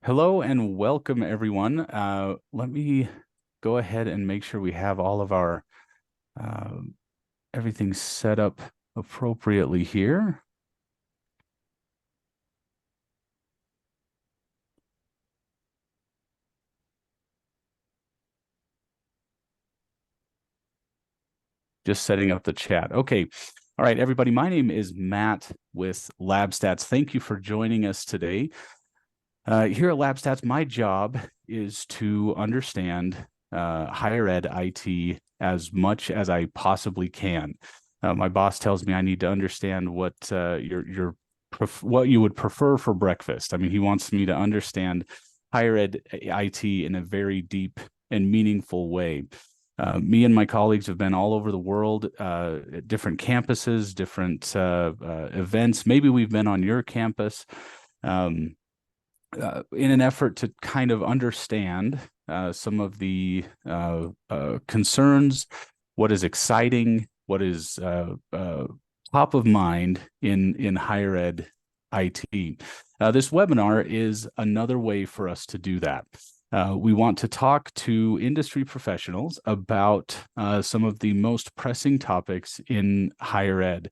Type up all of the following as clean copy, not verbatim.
Hello and welcome, everyone. Let me go ahead and make sure we have all of our uh, everything set up appropriately here. Just setting up the chat. Okay. All right, everybody. My name is Matt with LabStats. Thank you for joining us today. Here at LabStats, my job is to understand higher ed IT as much as I possibly can. My boss tells me I need to understand what what you would prefer for breakfast. I mean, he wants me to understand higher ed IT in a very deep and meaningful way. Me and my colleagues have been all over the world, at different campuses, different events. Maybe we've been on your campus. Um, in an effort to kind of understand some of the concerns, what is exciting, what is top of mind in higher ed IT. This webinar is another way for us to do that. We want to talk to industry professionals about some of the most pressing topics in higher ed.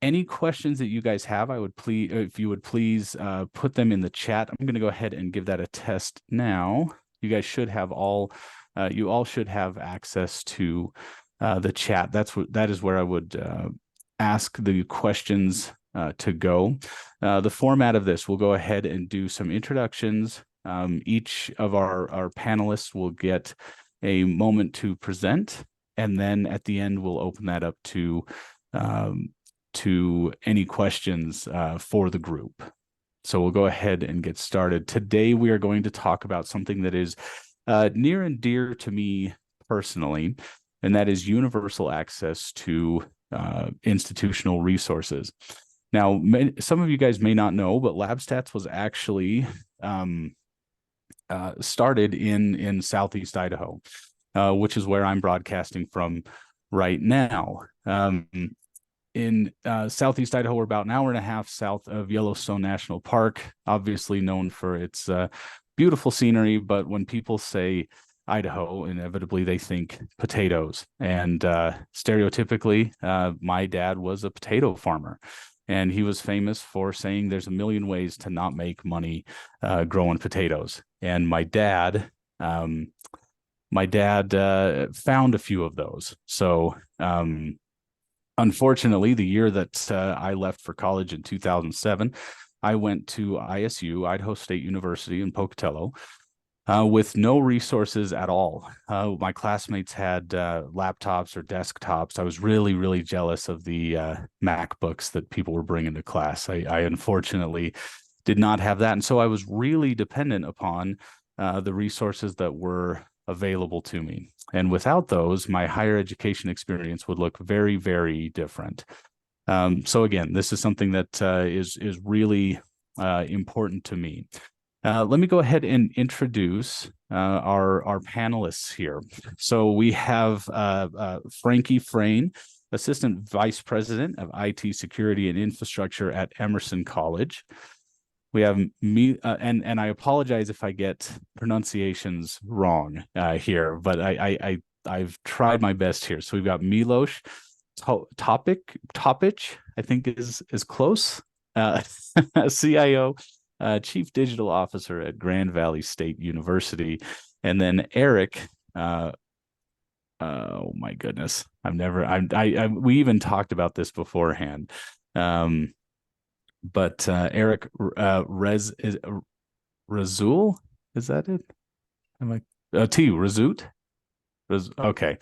Any questions that you guys have, I would please, if you would please put them in the chat. I'm going to go ahead and give that a test now. You guys should have you all should have access to the chat. That is where I would ask the questions to go. The format of this, we'll go ahead and do some introductions. Each of our panelists will get a moment to present, and then at the end, we'll open that up to any questions for the group. So we'll go ahead and get started. Today, we are going to talk about something that is near and dear to me personally, and that is universal access to institutional resources. Now, some of you guys may not know, but LabStats was actually started in Southeast Idaho, which is where I'm broadcasting from right now. In Southeast Idaho, we're about an hour and a half south of Yellowstone National Park, obviously known for its beautiful scenery. But when people say Idaho, inevitably they think potatoes. And stereotypically, my dad was a potato farmer. And he was famous for saying there's a million ways to not make money growing potatoes. And my dad found a few of those. So, unfortunately, the year that I left for college in 2007, I went to ISU, Idaho State University in Pocatello, with no resources at all. My classmates had laptops or desktops. I was really, really jealous of the MacBooks that people were bringing to class. I unfortunately did not have that. And so I was really dependent upon the resources that were available to me. And without those, my higher education experience would look very, very different. So again, this is something that is really important to me. Let me go ahead and introduce our panelists here. So we have Frankie Frayne, Assistant Vice President of IT Security and Infrastructure at Emerson College. We have me, and I apologize if I get pronunciations wrong here, but I've tried my best here. So we've got Milos Topic, I think is close, CIO, Chief Digital Officer at Grand Valley State University, and then Eric. Oh my goodness, we even talked about this beforehand. But Eric Razul, is that it? Am I T Razut? Okay.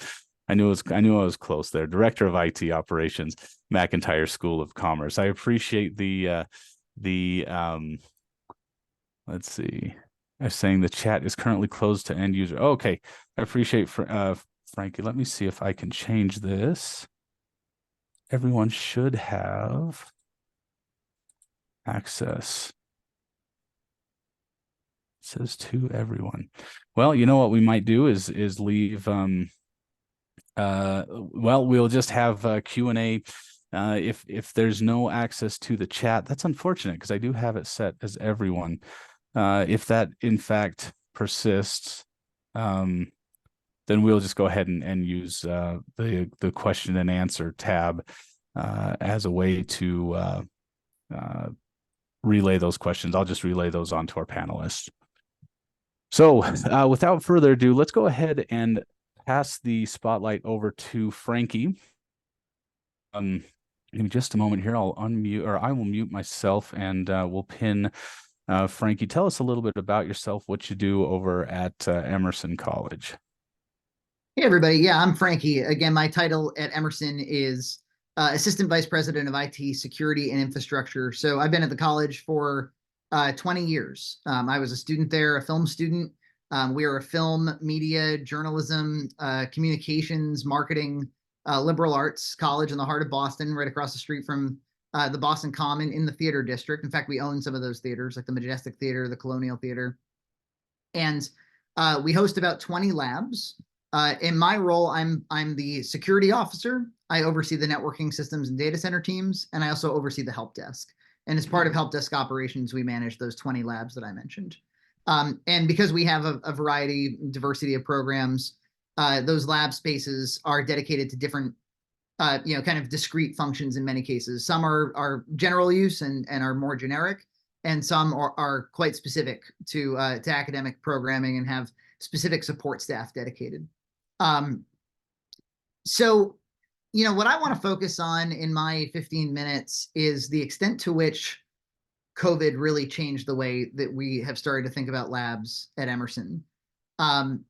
I knew I was close there. Director of IT Operations, McIntyre School of Commerce. I appreciate the let's see. I'm saying the chat is currently closed to end user. Oh, okay. I appreciate Frankie. Let me see if I can change this. Everyone should have access. It says to everyone. Well, you know what we might do is leave well, we'll just have Q&A. If there's no access to the chat, that's unfortunate because I do have it set as everyone. If that in fact persists, then we'll just go ahead and use the question and answer tab as a way to relay those questions. I'll just relay those on to our panelists. So without further ado, let's go ahead and pass the spotlight over to Frankie. Give me just a moment here. I'll unmute, or I will mute myself, and we'll pin Frankie. Tell us a little bit about yourself, what you do over at Emerson College. Hey, everybody. Yeah, I'm Frankie. Again, my title at Emerson is Assistant Vice President of IT Security and Infrastructure. So I've been at the college for 20 years. I was a student there, a film student. We are a film, media, journalism, communications, marketing, liberal arts college in the heart of Boston, right across the street from the Boston Common in the theater district. In fact, we own some of those theaters, like the Majestic Theater, the Colonial Theater. And we host about 20 labs. In my role, I'm the security officer. I oversee the networking systems and data center teams, and I also oversee the help desk. And as part of help desk operations, we manage those 20 labs that I mentioned. And because we have a variety, diversity of programs, those lab spaces are dedicated to different, kind of discrete functions in many cases. Some are general use and are more generic, and some are quite specific to academic programming and have specific support staff dedicated. So, what I want to focus on in my 15 minutes is the extent to which COVID really changed the way that we have started to think about labs at Emerson. The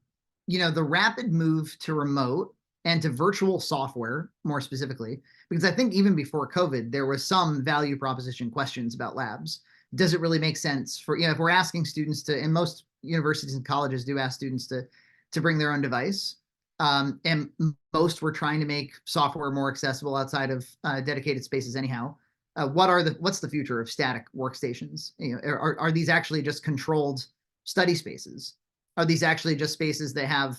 rapid move to remote and to virtual software, more specifically, because I think even before COVID, there was some value proposition questions about labs. Does it really make sense for, if we're asking students to, and most universities and colleges do ask students to bring their own device. And most were trying to make software more accessible outside of dedicated spaces anyhow. What's the future of static workstations? Are these actually just controlled study spaces? Are these actually just spaces that have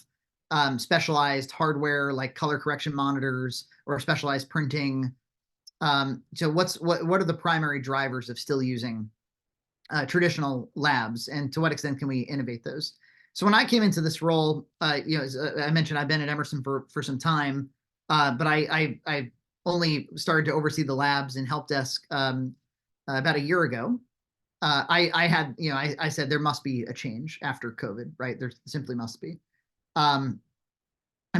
specialized hardware like color correction monitors or specialized printing? So what are the primary drivers of still using traditional labs, and to what extent can we innovate those? So when I came into this role, as I mentioned, I've been at Emerson for some time, but I only started to oversee the labs and help desk about a year ago. I said there must be a change after COVID, right? There simply must be. And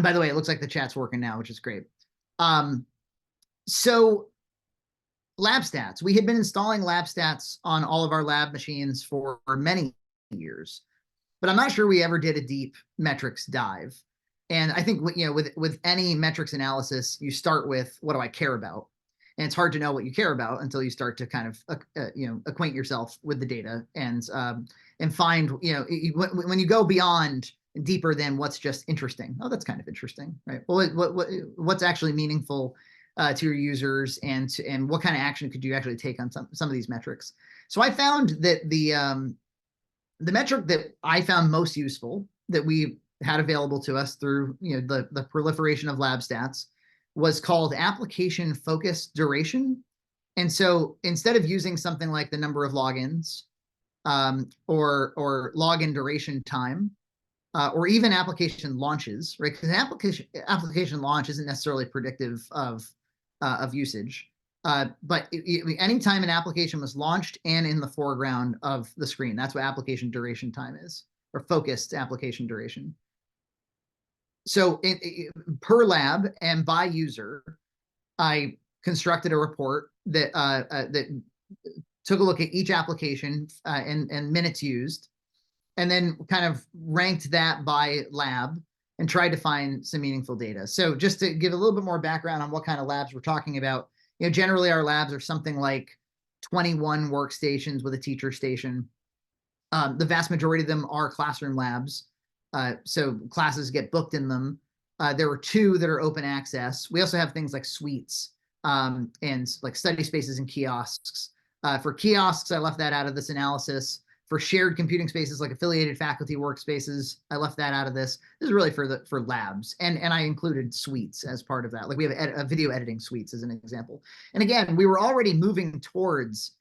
by the way, it looks like the chat's working now, which is great. So LabStats, we had been installing LabStats on all of our lab machines for many years, but I'm not sure we ever did a deep metrics dive. And I think with any metrics analysis, you start with, what do I care about? And it's hard to know what you care about until you start to kind of acquaint yourself with the data and find, when you go beyond deeper than what's just interesting. Oh, that's kind of interesting, right? Well, what's actually meaningful to your users, and what kind of action could you actually take on some of these metrics? So I found that the metric that I found most useful that we had available to us through the proliferation of LabStats was called application focused duration. And so instead of using something like the number of logins or login duration time, or even application launches, right? Because application launch isn't necessarily predictive of usage. But anytime an application was launched and in the foreground of the screen, that's what application duration time is, or focused application duration. So per lab and by user, I constructed a report that took a look at each application and minutes used, and then kind of ranked that by lab and tried to find some meaningful data. So just to give a little bit more background on what kind of labs we're talking about, generally our labs are something like 21 workstations with a teacher station. The vast majority of them are classroom labs. So classes get booked in them. There are 2 that are open access. We also have things like suites and like study spaces and kiosks. For kiosks, I left that out of this analysis. For shared computing spaces like affiliated faculty workspaces, I left that out of this. This is really for labs, and I included suites as part of that. Like we have a video editing suites as an example. And again, we were already moving towards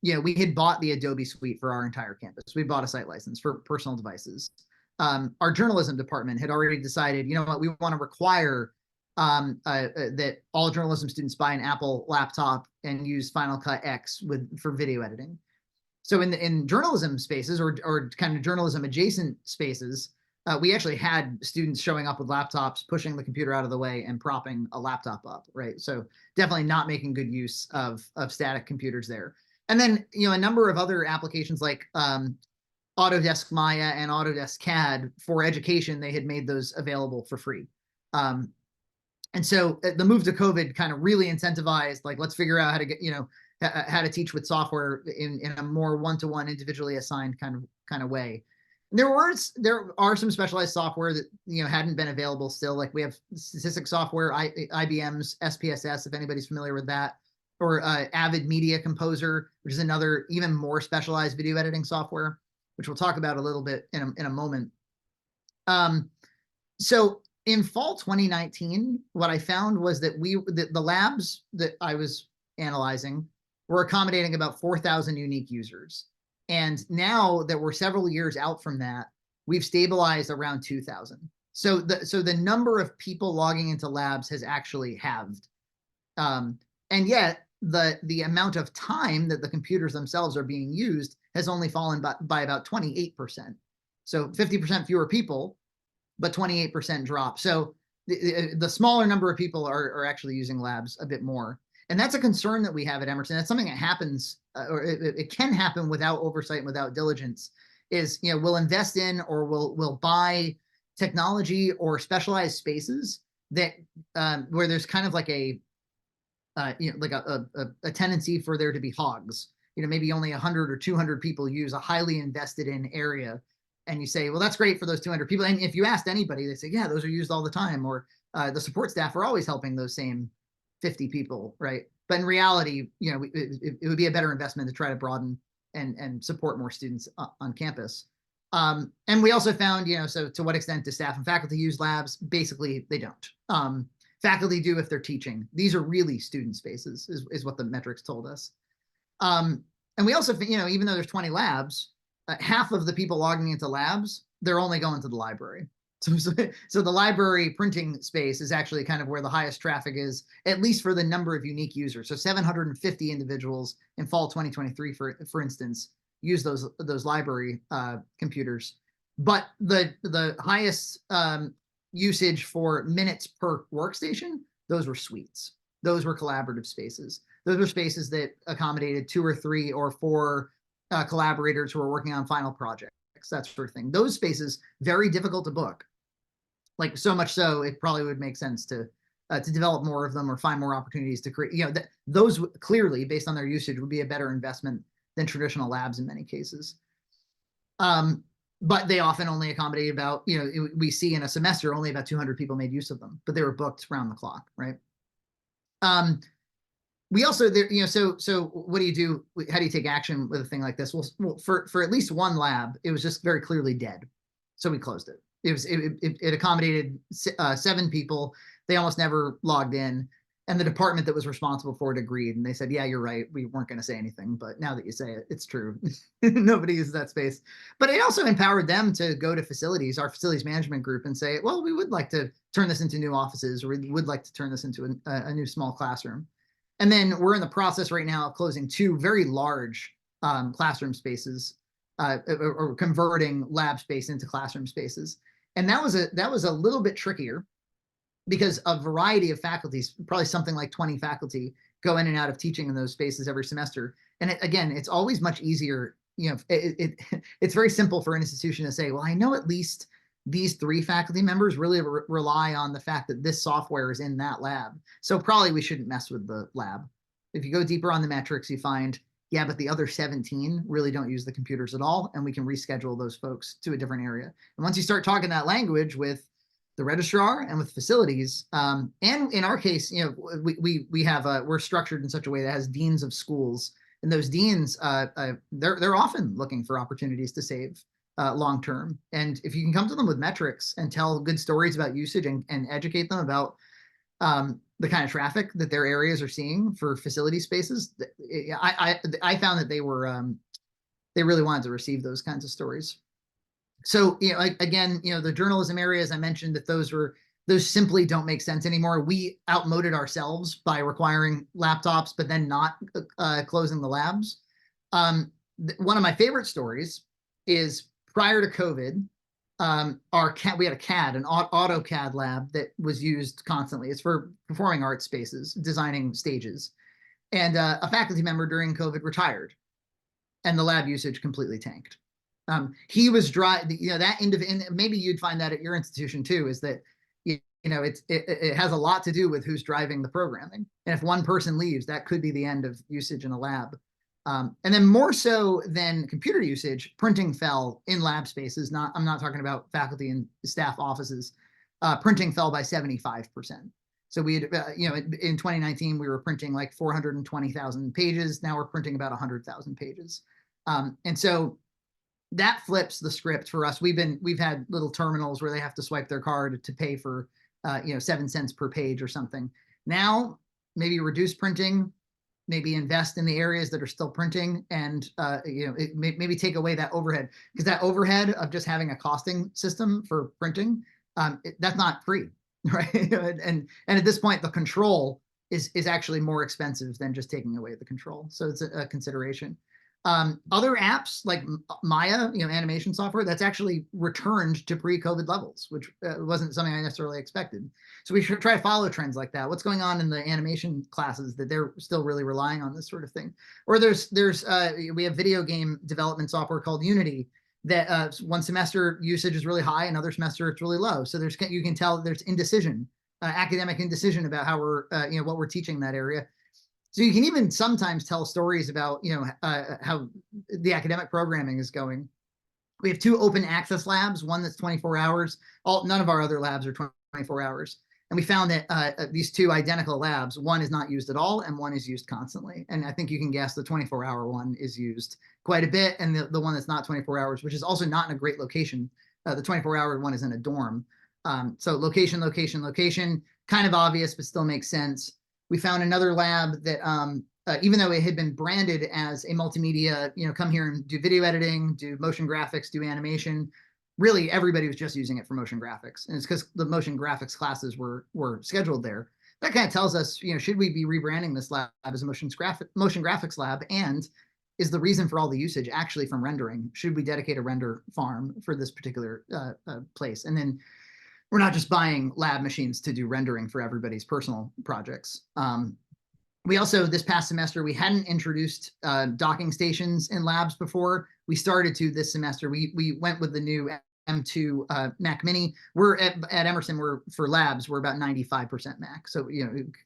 we had bought the Adobe suite for our entire campus. We bought a site license for personal devices. Our journalism department had already decided, you know what, we want to require that all journalism students buy an Apple laptop and use Final Cut X for video editing. So in journalism spaces or kind of journalism adjacent spaces, we actually had students showing up with laptops, pushing the computer out of the way and propping a laptop up, right? So definitely not making good use of static computers there. And then, a number of other applications like Autodesk Maya and Autodesk CAD for education, they had made those available for free. And so the move to COVID kind of really incentivized, like, let's figure out how to get, how to teach with software in a more one-to-one individually assigned kind of way. There are some specialized software that hadn't been available still. Like we have statistics software, IBM's SPSS, if anybody's familiar with that, or Avid Media Composer, which is another even more specialized video editing software, which we'll talk about a little bit in a moment. So in fall 2019, what I found was that the labs that I was analyzing were accommodating about 4,000 unique users. And now that we're several years out from that, we've stabilized around 2,000. So the number of people logging into labs has actually halved. And yet the amount of time that the computers themselves are being used has only fallen by about 28%. So 50% fewer people, but 28% drop. So the smaller number of people are actually using labs a bit more. And that's a concern that we have at Emerson. That's something that happens, or it can happen without oversight and without diligence, is, we'll invest in or we'll buy technology or specialized spaces that where there's kind of like a tendency for there to be hogs. Maybe only 100 or 200 people use a highly invested in area. And you say, well, that's great for those 200 people. And if you asked anybody, they say, yeah, those are used all the time. Or the support staff are always helping those same 50 people, right? But in reality, it would be a better investment to try to broaden and support more students on campus. And we also found, so to what extent do staff and faculty use labs? Basically, they don't. Faculty do if they're teaching. These are really student spaces, is what the metrics told us. And we also, even though there's 20 labs, half of the people logging into labs, they're only going to the library. So the library printing space is actually kind of where the highest traffic is, at least for the number of unique users. So 750 individuals in fall 2023, for instance, use those library computers. But the highest usage for minutes per workstation, those were suites. Those were collaborative spaces. Those were spaces that accommodated 2 or 3 or 4 collaborators who are working on final projects, that sort of thing. Those spaces, very difficult to book. Like, so much so, it probably would make sense to develop more of them or find more opportunities to create. Those clearly, based on their usage, would be a better investment than traditional labs in many cases. But they often only accommodate about, we see in a semester only about 200 people made use of them, but they were booked round the clock, right? We also, so what do you do? How do you take action with a thing like this? Well, for at least one lab, it was just very clearly dead, so we closed it. It accommodated 7 people. They almost never logged in, and the department that was responsible for it agreed, and they said, "Yeah, you're right. We weren't going to say anything, but now that you say it, it's true. Nobody uses that space." But it also empowered them to go to facilities, our facilities management group, and say, "Well, we would like to turn this into new offices, or we would like to turn this into a new small classroom." And then we're in the process right now of closing 2 very large classroom spaces, or converting lab space into classroom spaces. And that was a little bit trickier because a variety of faculties, probably something like 20 faculty, go in and out of teaching in those spaces every semester. And again, it's always much easier. It's very simple for an institution to say, well, I know at least these 3 faculty members really rely on the fact that this software is in that lab. So probably we shouldn't mess with the lab. If you go deeper on the metrics, you find, yeah, but the other 17 really don't use the computers at all, and we can reschedule those folks to a different area. And once you start talking that language with the registrar and with facilities, and in our case, we have we're structured in such a way that has deans of schools, and those deans, they're often looking for opportunities to save long term. And if you can come to them with metrics and tell good stories about usage and educate them about the kind of traffic that their areas are seeing for facility spaces. I found that they really wanted to receive those kinds of stories. So, like, again, the journalism areas I mentioned, that those simply don't make sense anymore. We outmoded ourselves by requiring laptops, but then not closing the labs. One of my favorite stories is prior to COVID. We had a CAD, an AutoCAD lab that was used constantly. It's for performing arts spaces, designing stages. And a faculty member during COVID retired, and the lab usage completely tanked. He was dry, that and maybe you'd find that at your institution too, is that it has a lot to do with who's driving the programming. And if one person leaves, that could be the end of usage in a lab. And then more so than computer usage, printing fell in lab spaces. I'm not talking about faculty and staff offices. Printing fell by 75%. So we had, in 2019, we were printing like 420,000 pages. Now we're printing about 100,000 pages. And so that flips the script for us. We've had little terminals where they have to swipe their card to pay for 7 cents per page or something. Now maybe reduce printing, maybe invest in the areas that are still printing, and maybe take away that overhead, because that overhead of just having a costing system for printing, that's not free, right? and at this point, the control is actually more expensive than just taking away the control. So it's a consideration. Other apps like Maya, animation software, that's actually returned to pre-COVID levels, which wasn't something I necessarily expected. So we should try to follow trends like that. What's going on in the animation classes that they're still really relying on this sort of thing? Or we have video game development software called Unity that one semester usage is really high, another semester it's really low. So you can tell there's indecision, academic indecision about how we're what we're teaching in that area. So you can even sometimes tell stories about, how the academic programming is going. We have 2 open access labs, one that's 24 hours. None of our other labs are 24 hours. And we found that these 2 identical labs, one is not used at all and one is used constantly. And I think you can guess the 24-hour one is used quite a bit. And the one that's not 24 hours, which is also not in a great location, the 24-hour one is in a dorm. So location, kind of obvious, but still makes sense. We found another lab that, even though it had been branded as a multimedia, come here and do video editing, do motion graphics, do animation, really everybody was just using it for motion graphics. And it's because the motion graphics classes were scheduled there. That kind of tells us, should we be rebranding this lab as a motion graphics lab? And is the reason for all the usage actually from rendering? Should we dedicate a render farm for this particular place? And then we're not just buying lab machines to do rendering for everybody's personal projects. We also, this past semester, we hadn't introduced docking stations in labs before. We started to this semester. We went with the new M2 Mac Mini. We're at Emerson, for labs, we're about 95% Mac. So,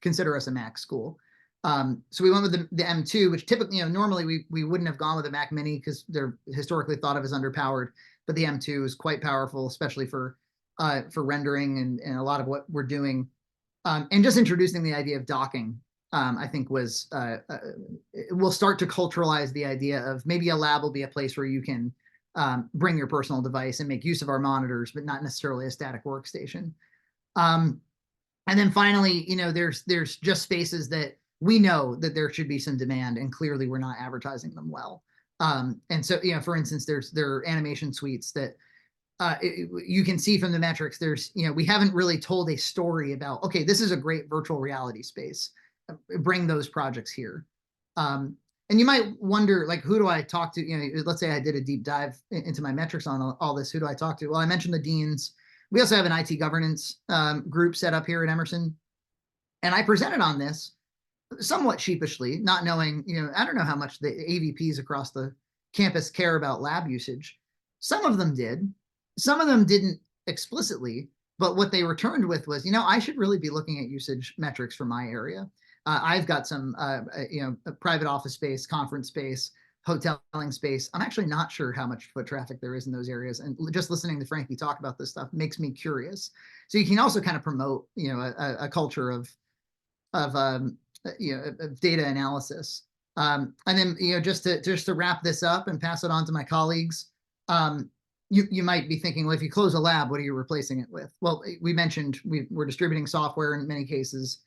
consider us a Mac school. So we went with the M2, which typically, normally we wouldn't have gone with a Mac Mini because they're historically thought of as underpowered, but the M2 is quite powerful, especially for rendering and a lot of what we're doing. And just introducing the idea of docking, I think will start to culturalize the idea of maybe a lab will be a place where you can bring your personal device and make use of our monitors, but not necessarily a static workstation. And then finally, there's just spaces that we know that there should be some demand, and clearly we're not advertising them well. And so, for instance, there are animation suites that you can see from the metrics, we haven't really told a story about, okay, this is a great virtual reality space. Bring those projects here. And you might wonder, like, who do I talk to? Let's say I did a deep dive into my metrics on all this. Who do I talk to? Well, I mentioned the deans. We also have an IT governance group set up here at Emerson. And I presented on this somewhat sheepishly, not knowing, I don't know how much the AVPs across the campus care about lab usage. Some of them did. Some of them didn't explicitly, but what they returned with was, I should really be looking at usage metrics for my area. I've got some, a private office space, conference space, hoteling space. I'm actually not sure how much foot traffic there is in those areas. And just listening to Frankie talk about this stuff makes me curious. So you can also kind of promote, a culture of data analysis. And then, just to wrap this up and pass it on to my colleagues, you might be thinking, well, if you close a lab, what are you replacing it with? Well, we mentioned we're distributing software in many cases.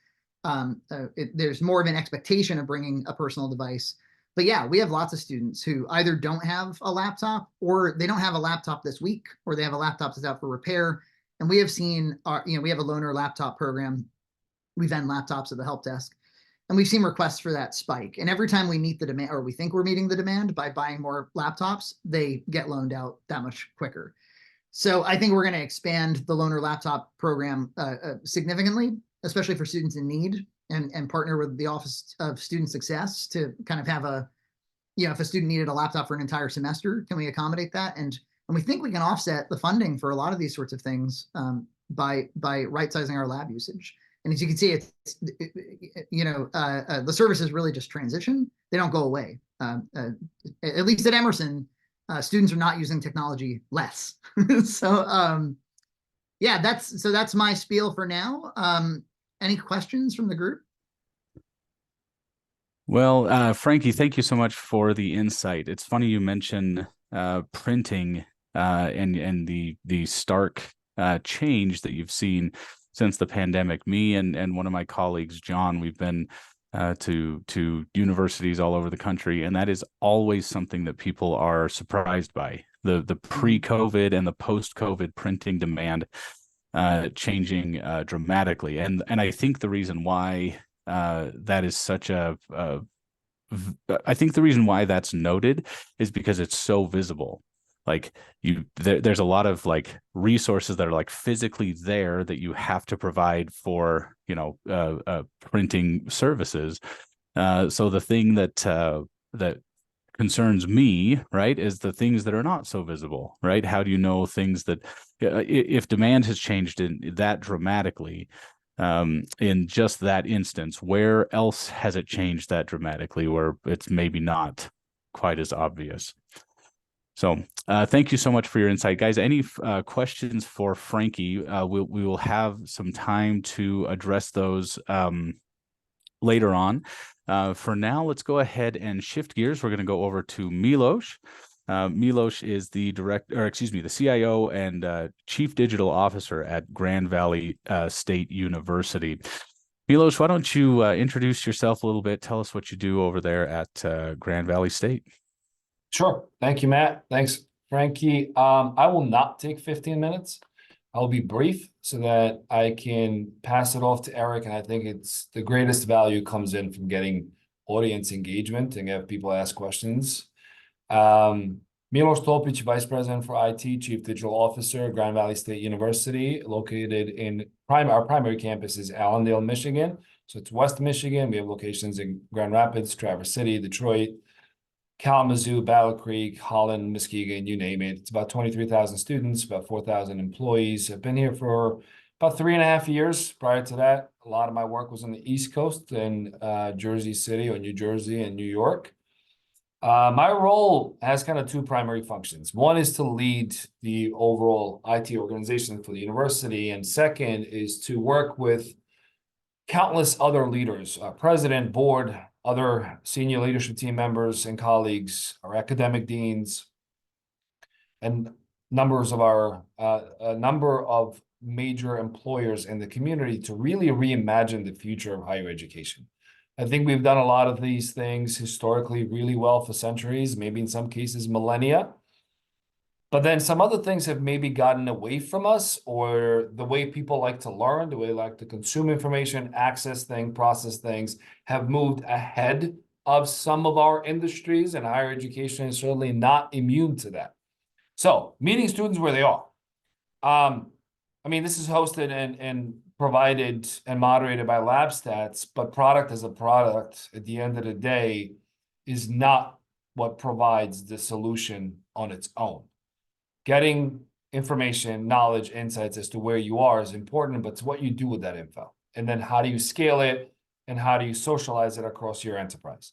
There's more of an expectation of bringing a personal device. But yeah, we have lots of students who either don't have a laptop, or they don't have a laptop this week, or they have a laptop that's out for repair. And we have seen we have a loaner laptop program. We vend laptops at the help desk. And we've seen requests for that spike. And every time we meet the demand, or we think we're meeting the demand by buying more laptops, they get loaned out that much quicker. So I think we're going to expand the loaner laptop program significantly, especially for students in need, and partner with the Office of Student Success to kind of have a, if a student needed a laptop for an entire semester, can we accommodate that? And we think we can offset the funding for a lot of these sorts of things by right sizing our lab usage. And as you can see, the services really just transition. They don't go away. At least at Emerson, students are not using technology less. So yeah, that's my spiel for now. Any questions from the group? Well, Frankie, thank you so much for the insight. It's funny you mention printing and the stark change that you've seen since the pandemic. Me and one of my colleagues, John, we've been to universities all over the country, and that is always something that people are surprised by. The pre-COVID and the post-COVID printing demand changing dramatically. And I think the reason why that is such I think the reason why that's noted is because it's so visible. Like there's a lot of like resources that are like physically there that you have to provide for, printing services. So the thing that concerns me, right, is the things that are not so visible, right? How do you know things that, if demand has changed in that dramatically, in just that instance, where else has it changed that dramatically where it's maybe not quite as obvious? So thank you so much for your insight, guys. Any questions for Frankie? We will have some time to address those later on. For now, let's go ahead and shift gears. We're going to go over to Milos. Milos is the the CIO and Chief Digital Officer at Grand Valley State University. Milos, why don't you introduce yourself a little bit? Tell us what you do over there at Grand Valley State. Sure. Thank you, Matt. Thanks, Frankie. I will not take 15 minutes. I'll be brief so that I can pass it off to Eric. And I think it's the greatest value comes in from getting audience engagement and have people ask questions. Milos Topic, Vice President for IT, Chief Digital Officer, Grand Valley State University, located in our primary campus is Allendale, Michigan. So it's West Michigan. We have locations in Grand Rapids, Traverse City, Detroit, Kalamazoo, Battle Creek, Holland, Muskegon, you name it. It's about 23,000 students, about 4,000 employees. I've been here for about 3.5 years. Prior to that, a lot of my work was on the East Coast in Jersey City or New Jersey and New York. My role has kind of two primary functions. One is to lead the overall IT organization for the university. And second is to work with countless other leaders, president, board, other senior leadership team members and colleagues, our academic deans, and a number of major employers in the community to really reimagine the future of higher education. I think we've done a lot of these things historically really well for centuries, maybe in some cases millennia. But then some other things have maybe gotten away from us, or the way people like to learn, the way they like to consume information, access things, process things, have moved ahead of some of our industries, and higher education is certainly not immune to that. So meeting students where they are. This is hosted and provided and moderated by LabStats, but product as a product at the end of the day is not what provides the solution on its own. Getting information, knowledge, insights as to where you are is important, but it's what you do with that info. And then how do you scale it and how do you socialize it across your enterprise?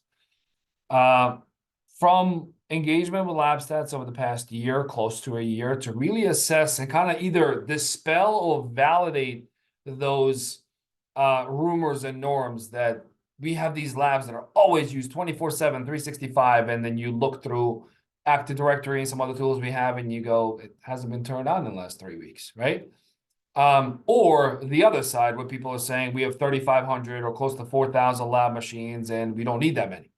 From engagement with LabStats over the past year, close to a year, to really assess and kind of either dispel or validate those rumors and norms that we have these labs that are always used 24/7, 365, and then you look through Active Directory and some other tools we have, and you go, it hasn't been turned on in the last 3 weeks, right? Or the other side, where people are saying we have 3,500 or close to 4,000 lab machines and we don't need that many.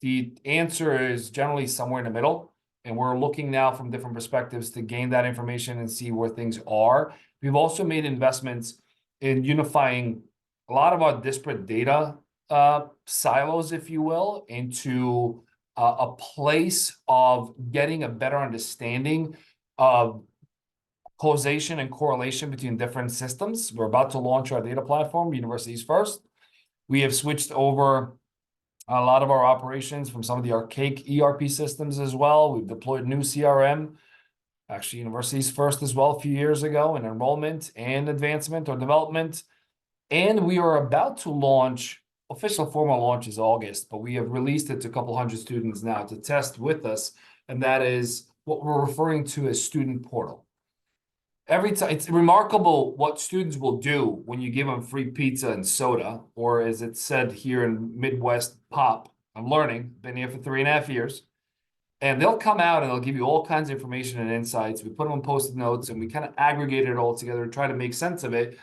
The answer is generally somewhere in the middle, and we're looking now from different perspectives to gain that information and see where things are. We've also made investments in unifying a lot of our disparate data silos, if you will, into a place of getting a better understanding of causation and correlation between different systems. We're about to launch our data platform, Universities First. We have switched over a lot of our operations from some of the archaic ERP systems as well. We've deployed new CRM, actually Universities First as well, a few years ago, in enrollment and advancement or development. And we are about to launch, official formal launch is August, but we have released it to a couple hundred students now to test with us. And that is what we're referring to as Student Portal. Every time, it's remarkable what students will do when you give them free pizza and soda, or as it's said here in Midwest, pop. I'm learning, been here for 3.5 years. And they'll come out and they'll give you all kinds of information and insights. We put them on Post-it notes and we kind of aggregate it all together and try to make sense of it.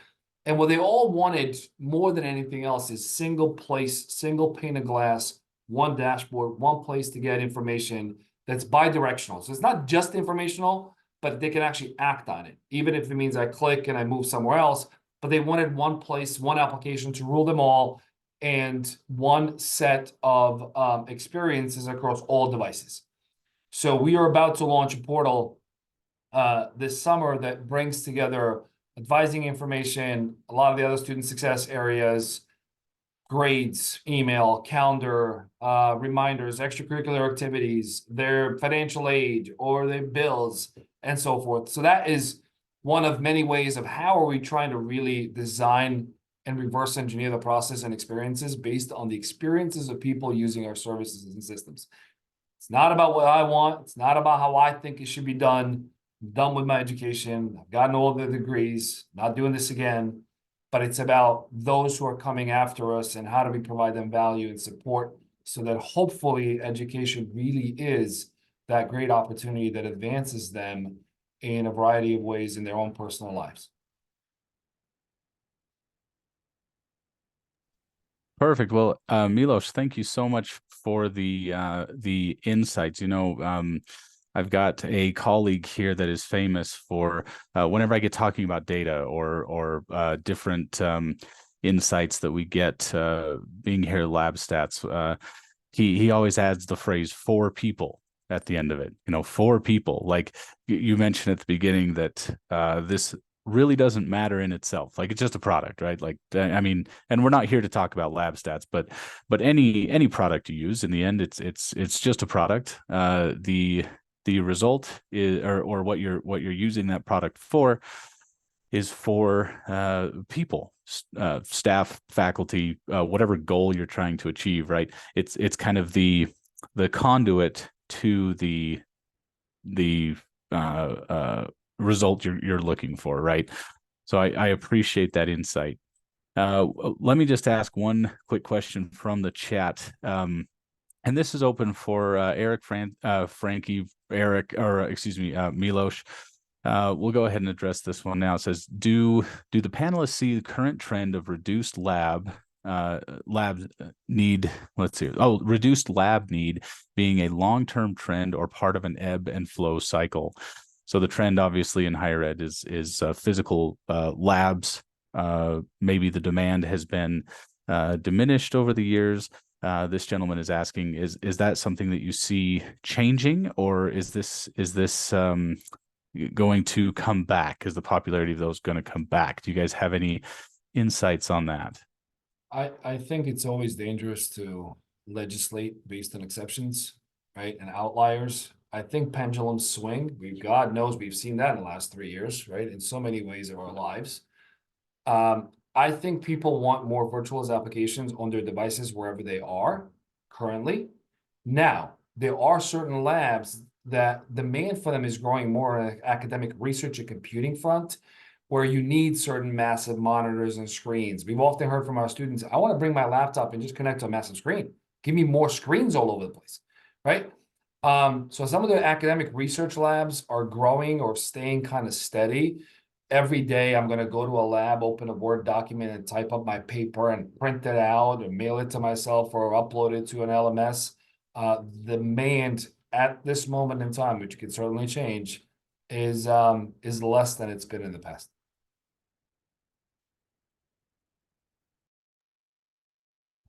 And what they all wanted more than anything else is single place, single pane of glass, one dashboard, one place to get information that's bi-directional. So it's not just informational, but they can actually act on it, even if it means I click and I move somewhere else. But they wanted one place, one application to rule them all, and one set of experiences across all devices. So we are about to launch a portal this summer that brings together advising information, a lot of the other student success areas, grades, email, calendar, reminders, extracurricular activities, their financial aid or their bills, and so forth. So that is one of many ways of how are we trying to really design and reverse engineer the process and experiences based on the experiences of people using our services and systems. It's not about what I want. It's not about how I think it should be done. I'm done with my education. I've gotten all the degrees, not doing this again. But it's about those who are coming after us and how do we provide them value and support so that hopefully education really is that great opportunity that advances them in a variety of ways in their own personal lives. Perfect. Well, Milos, thank you so much for the insights. I've got a colleague here that is famous for whenever I get talking about data or different insights that we get being here at LabStats, he always adds the phrase "for people" at the end of it. For people. Like you mentioned at the beginning that this really doesn't matter in itself. Like it's just a product, right? Like I mean, and we're not here to talk about LabStats, but any product you use, in the end, it's just a product. The result is, or what you're using that product for, is for people, staff, faculty, whatever goal you're trying to achieve, right? It's kind of the conduit to the result you're looking for, right? So I appreciate that insight. Let me just ask one quick question from the chat. And this is open for Eric, Frankie, Eric, or excuse me, Milos. We'll go ahead and address this one now. It says, do the panelists see the current trend of reduced lab need, reduced lab need being a long-term trend or part of an ebb and flow cycle? So the trend obviously in higher ed is physical labs. Maybe the demand has been diminished over the years. This gentleman is asking, is that something that you see changing, or is this going to come back? Is the popularity of those going to come back? Do you guys have any insights on that? I think it's always dangerous to legislate based on exceptions, right? And outliers. I think pendulums swing. God knows we've seen that in the last 3 years, right? In so many ways of our lives. I think people want more virtualized applications on their devices wherever they are currently. Now, there are certain labs that demand for them is growing more on an academic research and computing front, where you need certain massive monitors and screens. We've often heard from our students, I want to bring my laptop and just connect to a massive screen. Give me more screens all over the place, right? So some of the academic research labs are growing or staying kind of steady. Every day I'm going to go to a lab, open a Word document and type up my paper and print it out and mail it to myself or upload it to an LMS. The demand at this moment in time, which could certainly change, is less than it's been in the past.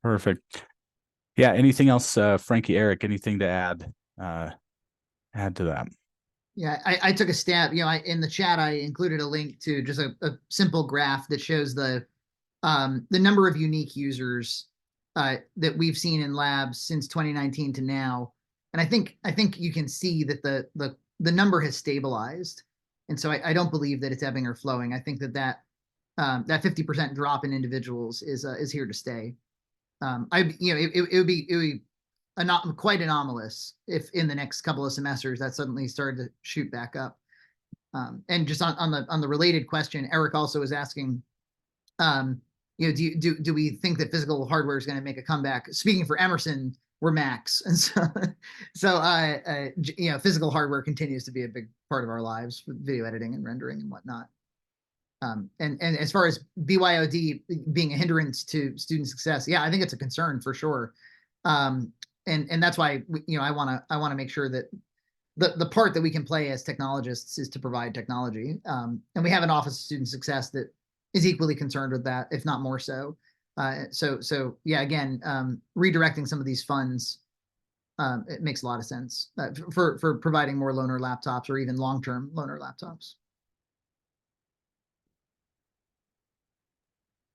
Perfect. Yeah. Anything else, Frankie, Eric? Anything to add to that? Yeah, I took a stab. In the chat, I included a link to just a simple graph that shows the number of unique users that we've seen in labs since 2019 to now. And I think you can see that the number has stabilized. And so I don't believe that it's ebbing or flowing. I think that 50% drop in individuals is here to stay. It would be not quite anomalous if in the next couple of semesters that suddenly started to shoot back up. And just on the related question, Eric also was asking, do we think that physical hardware is going to make a comeback? Speaking for Emerson, we're Macs, and so physical hardware continues to be a big part of our lives, with video editing and rendering and whatnot. And as far as BYOD being a hindrance to student success, yeah, I think it's a concern for sure. And that's why I want to make sure that the part that we can play as technologists is to provide technology. And we have an Office of Student Success that is equally concerned with that, if not more so. So yeah, again, redirecting some of these funds, it makes a lot of sense for providing more loaner laptops or even long-term loaner laptops.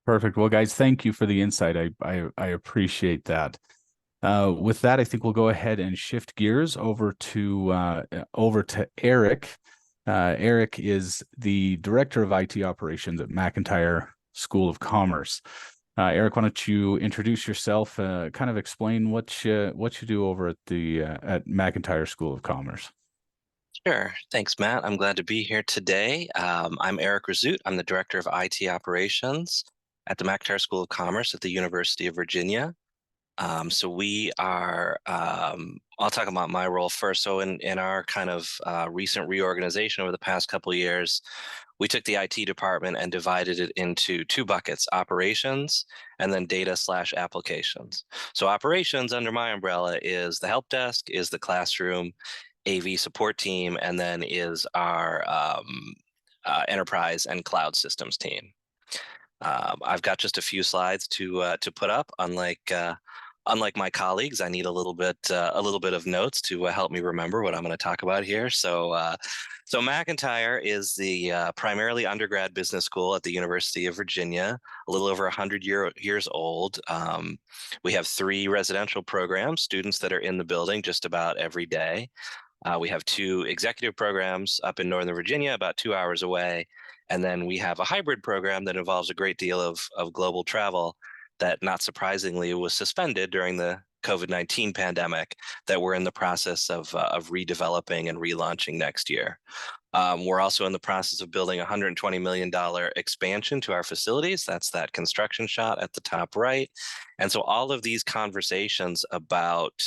Perfect. Well, guys, thank you for the insight. I appreciate that. With that, I think we'll go ahead and shift gears over to Eric. Eric is the Director of IT Operations at McIntyre School of Commerce. Eric, why don't you introduce yourself, kind of explain what you do over at McIntyre School of Commerce. Sure. Thanks, Matt. I'm glad to be here today. I'm Eric Razout. I'm the Director of IT Operations at the McIntyre School of Commerce at the University of Virginia. So we are, I'll talk about my role first. So in our kind of recent reorganization over the past couple of years, we took the IT department and divided it into two buckets: operations and then data/applications. So operations under my umbrella is the help desk, is the classroom, AV support team, and then is our enterprise and cloud systems team. I've got just a few slides to put up. Unlike my colleagues, I need a little bit of notes to help me remember what I'm going to talk about here. So McIntyre is the primarily undergrad business school at the University of Virginia, a little over 100 years old. We have 3 residential programs, students that are in the building just about every day. We have 2 executive programs up in Northern Virginia, about 2 hours away. And then we have a hybrid program that involves a great deal of global travel that, not surprisingly, was suspended during the COVID-19 pandemic, that we're in the process of redeveloping and relaunching next year. We're also in the process of building a $120 million expansion to our facilities. That's that construction shot at the top right. And so all of these conversations about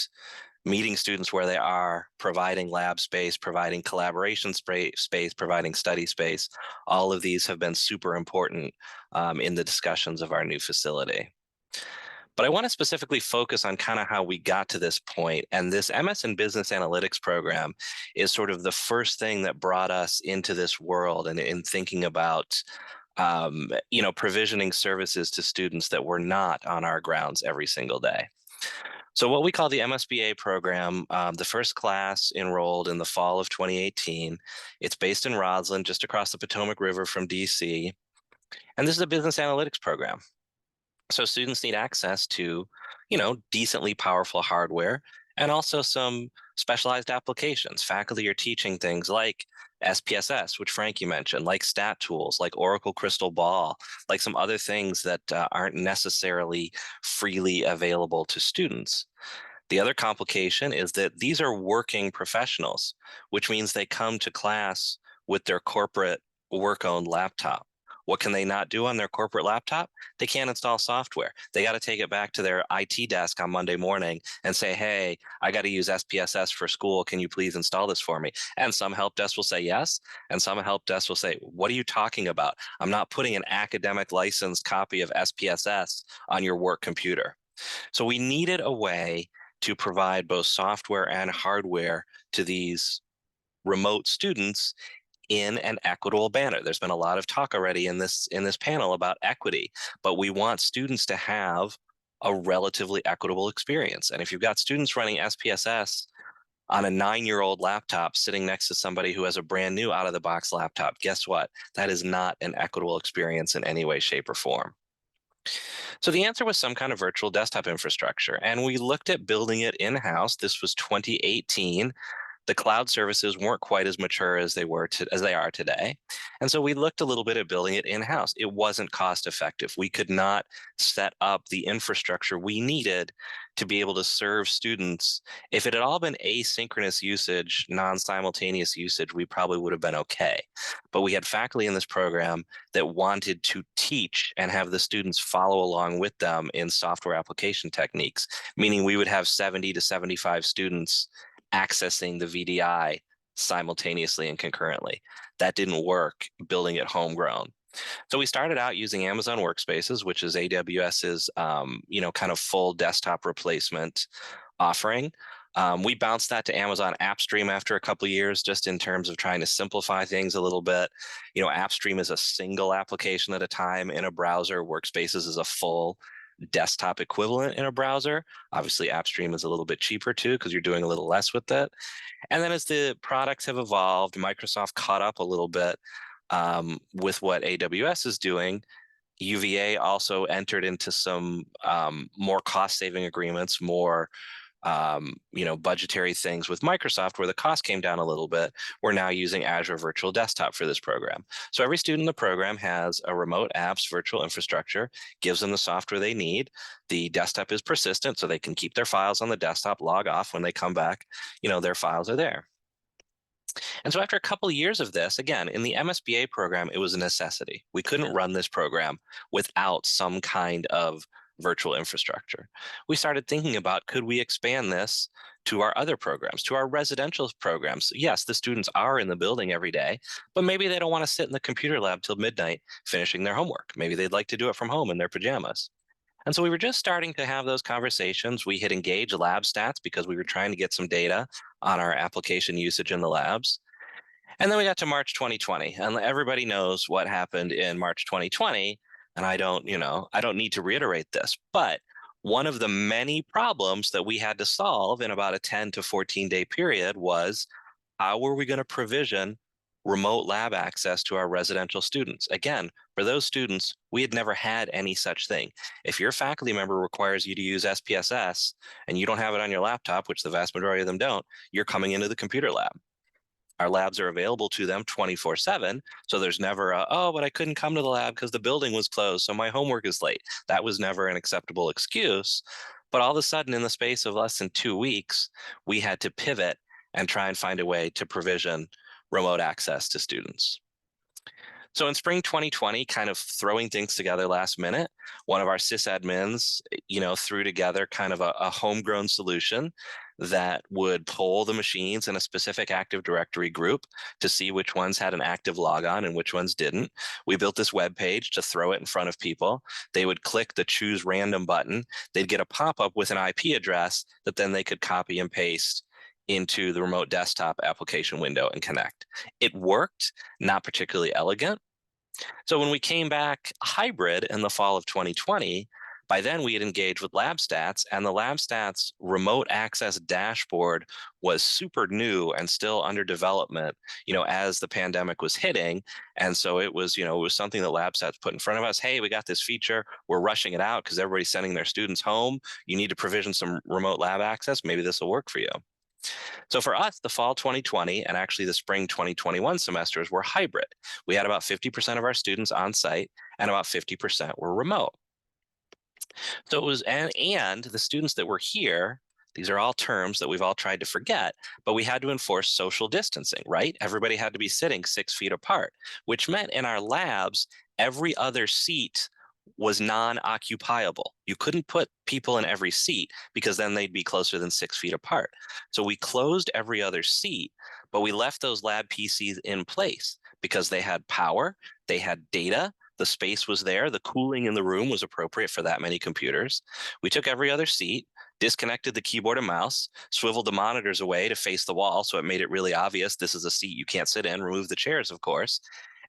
meeting students where they are, providing lab space, providing collaboration space, providing study space, all of these have been super important in the discussions of our new facility. But I want to specifically focus on kind of how we got to this point. And this MS in Business Analytics program is sort of the first thing that brought us into this world and in thinking about provisioning services to students that were not on our grounds every single day. So what we call the MSBA program, the first class enrolled in the fall of 2018. It's based in Roslyn, just across the Potomac River from DC. And this is a business analytics program. So students need access to, decently powerful hardware and also some specialized applications. Faculty are teaching things like SPSS, which Frankie mentioned, like stat tools, like Oracle Crystal Ball, like some other things that aren't necessarily freely available to students. The other complication is that these are working professionals, which means they come to class with their corporate work-owned laptop. What can they not do on their corporate laptop? They can't install software. They got to take it back to their IT desk on Monday morning and say, hey, I got to use SPSS for school. Can you please install this for me? And some help desk will say yes. And some help desk will say, what are you talking about? I'm not putting an academic licensed copy of SPSS on your work computer. So we needed a way to provide both software and hardware to these remote students in an equitable manner. There's been a lot of talk already in this panel about equity, but we want students to have a relatively equitable experience. And if you've got students running SPSS on a 9-year-old laptop sitting next to somebody who has a brand new out of the box laptop, guess what? That is not an equitable experience in any way, shape, or form. So the answer was some kind of virtual desktop infrastructure, and we looked at building it in-house. This was 2018. The cloud services weren't quite as mature as they are today. And so we looked a little bit at building it in-house. It wasn't cost effective. We could not set up the infrastructure we needed to be able to serve students. If it had all been asynchronous usage, non-simultaneous usage, we probably would have been okay. But we had faculty in this program that wanted to teach and have the students follow along with them in software application techniques, meaning we would have 70 to 75 students accessing the VDI simultaneously and concurrently. That didn't work building it homegrown. So we started out using Amazon Workspaces, which is AWS's kind of full desktop replacement offering. We bounced that to Amazon AppStream after a couple of years, just in terms of trying to simplify things a little bit. AppStream is a single application at a time in a browser. Workspaces is a full desktop equivalent in a browser. Obviously, AppStream is a little bit cheaper too, because you're doing a little less with it. And then as the products have evolved, Microsoft caught up a little bit with what AWS is doing. UVA also entered into some more cost-saving agreements, more budgetary things with Microsoft, where the cost came down a little bit. We're now using Azure Virtual Desktop for this program. So every student in the program has a remote apps virtual infrastructure, gives them the software they need. The desktop is persistent, so they can keep their files on the desktop, log off when they come back, their files are there. And so after a couple of years of this, again, in the MSBA program, it was a necessity. We couldn't run this program without some kind of virtual infrastructure. We started thinking about, could we expand this to our other programs, to our residential programs? Yes, the students are in the building every day, but maybe they don't want to sit in the computer lab till midnight finishing their homework. Maybe they'd like to do it from home in their pajamas. And so we were just starting to have those conversations. We had engaged LabStats because we were trying to get some data on our application usage in the labs. And then we got to March 2020, and everybody knows what happened in March 2020. And I don't need to reiterate this, but one of the many problems that we had to solve in about a 10 to 14-day period was, how were we going to provision remote lab access to our residential students? Again, for those students, we had never had any such thing. If your faculty member requires you to use SPSS and you don't have it on your laptop, which the vast majority of them don't, you're coming into the computer lab. Our labs are available to them 24/7. So there's never but I couldn't come to the lab because the building was closed, so my homework is late. That was never an acceptable excuse. But all of a sudden, in the space of less than 2 weeks, we had to pivot and try and find a way to provision remote access to students. So in spring 2020, kind of throwing things together last minute, one of our sysadmins, threw together kind of a homegrown solution that would poll the machines in a specific Active Directory group to see which ones had an active logon and which ones didn't. We built this web page to throw it in front of people. They would click the choose random button. They'd get a pop-up with an IP address that then they could copy and paste into the remote desktop application window and connect. It worked, not particularly elegant. So when we came back hybrid in the fall of 2020, by then we had engaged with LabStats, and the LabStats remote access dashboard was super new and still under development, as the pandemic was hitting. And so it was something that LabStats put in front of us. Hey, we got this feature. We're rushing it out because everybody's sending their students home. You need to provision some remote lab access. Maybe this will work for you. So for us, the fall 2020 and actually the spring 2021 semesters were hybrid. We had about 50% of our students on site and about 50% were remote. So it was, and the students that were here, these are all terms that we've all tried to forget, but we had to enforce social distancing, right? Everybody had to be sitting 6 feet apart, which meant in our labs, every other seat was non-occupiable. You couldn't put people in every seat because then they'd be closer than 6 feet apart. So we closed every other seat, but we left those lab PCs in place because they had power, they had data, the space was there, the cooling in the room was appropriate for that many computers. We took every other seat, disconnected the keyboard and mouse, swiveled the monitors away to face the wall, so it made it really obvious this is a seat you can't sit in, remove the chairs, of course.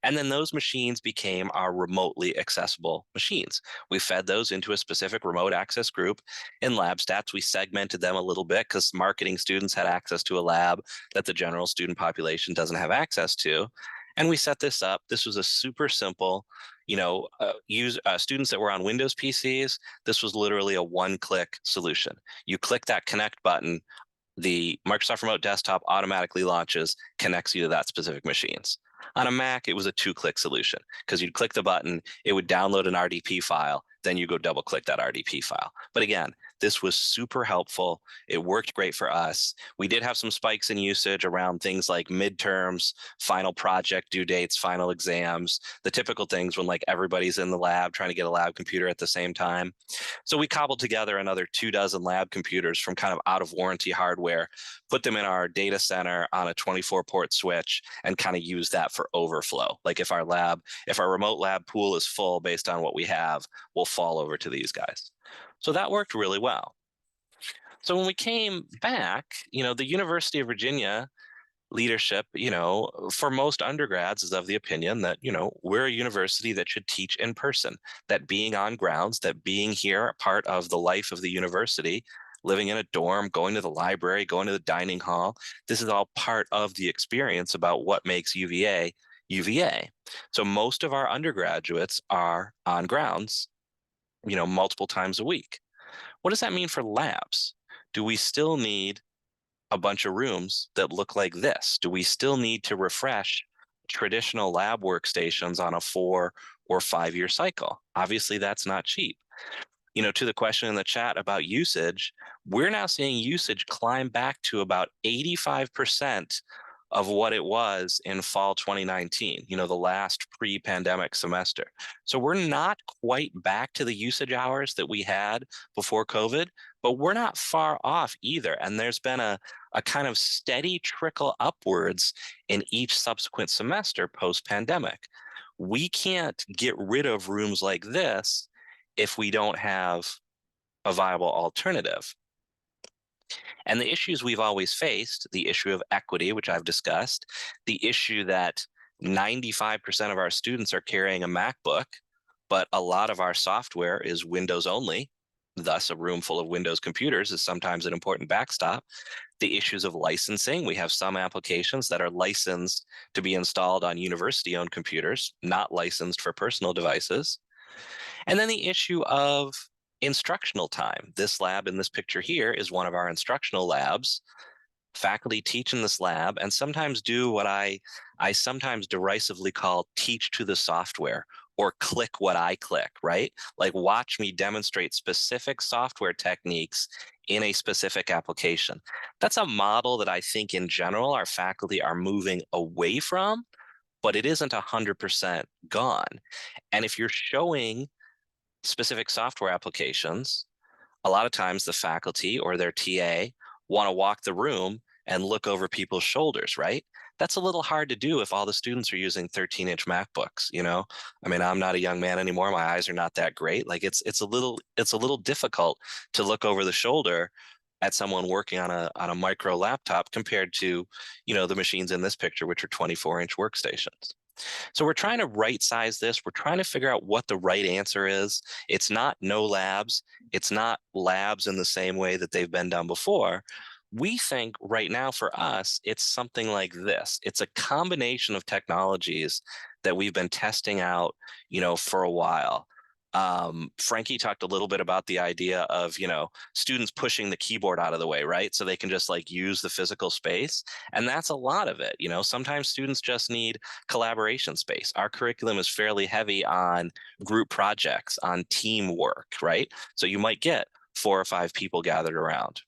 And then those machines became our remotely accessible machines. We fed those into a specific remote access group. In LabStats, we segmented them a little bit because marketing students had access to a lab that the general student population doesn't have access to. And we set this up. This was a super simple, students that were on Windows PCs, this was literally a one-click solution. You click that connect button, the Microsoft Remote Desktop automatically launches, connects you to that specific machines. On a Mac, it was a two-click solution because you'd click the button, it would download an RDP file, then you go double-click that RDP file. But again, this was super helpful. It worked great for us. We did have some spikes in usage around things like midterms, final project due dates, final exams, the typical things when like everybody's in the lab trying to get a lab computer at the same time. So we cobbled together another 24 lab computers from kind of out of warranty hardware, put them in our data center on a 24-port switch, and kind of use that for overflow. Like if our remote lab pool is full based on what we have, we'll fall over to these guys. So that worked really well. So when we came back, the University of Virginia leadership, for most undergrads is of the opinion that, we're a university that should teach in person, that being on grounds, that being here, part of the life of the university, living in a dorm, going to the library, going to the dining hall, this is all part of the experience about what makes UVA UVA. So most of our undergraduates are on grounds, multiple times a week. What does that mean for labs? Do we still need a bunch of rooms that look like this? Do we still need to refresh traditional lab workstations on a 4 or 5 year cycle? Obviously, that's not cheap. To the question in the chat about usage, we're now seeing usage climb back to about 85% of what it was in fall 2019, the last pre-pandemic semester. So we're not quite back to the usage hours that we had before COVID, but we're not far off either. And there's been a kind of steady trickle upwards in each subsequent semester post-pandemic. We can't get rid of rooms like this if we don't have a viable alternative. And the issues we've always faced, the issue of equity, which I've discussed, the issue that 95% of our students are carrying a MacBook, but a lot of our software is Windows only, thus a room full of Windows computers is sometimes an important backstop. The issues of licensing, we have some applications that are licensed to be installed on university-owned computers, not licensed for personal devices. And then the issue of instructional time. This lab in this picture here is one of our instructional labs. Faculty teach in this lab and sometimes do what I sometimes derisively call teach to the software or click what I click, right? Like watch me demonstrate specific software techniques in a specific application. That's a model that I think in general our faculty are moving away from, but it isn't 100% gone. And if you're showing specific software applications, a lot of times the faculty or their TA want to walk the room and look over people's shoulders, right? That's a little hard to do if all the students are using 13-inch MacBooks, I mean, I'm not a young man anymore. My eyes are not that great. Like it's a little difficult to look over the shoulder at someone working on a micro laptop compared to, the machines in this picture, which are 24-inch workstations. So we're trying to right size this. We're trying to figure out what the right answer is. It's not no labs. It's not labs in the same way that they've been done before. We think right now for us, it's something like this. It's a combination of technologies that we've been testing out, for a while. Frankie talked a little bit about the idea of, students pushing the keyboard out of the way, right? So they can just like use the physical space. And that's a lot of it. Sometimes students just need collaboration space. Our curriculum is fairly heavy on group projects, on teamwork, right? So you might get 4 or 5 people gathered around.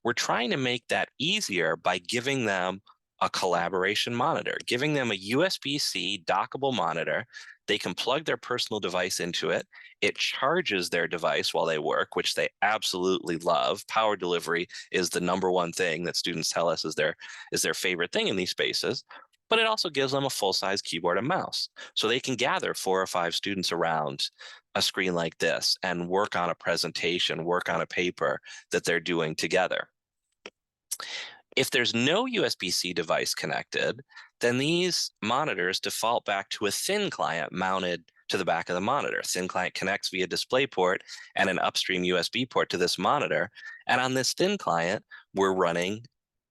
We're trying to make that easier by giving them a collaboration monitor, giving them a USB-C dockable monitor They can plug their personal device into it. It charges their device while they work, which they absolutely love. Power delivery is the number one thing that students tell us is their favorite thing in these spaces. But it also gives them a full-size keyboard and mouse. So they can gather 4 or 5 students around a screen like this and work on a presentation, work on a paper that they're doing together. If there's no USB-C device connected, then these monitors default back to a thin client mounted to the back of the monitor. Thin client connects via DisplayPort and an upstream USB port to this monitor. And on this thin client, we're running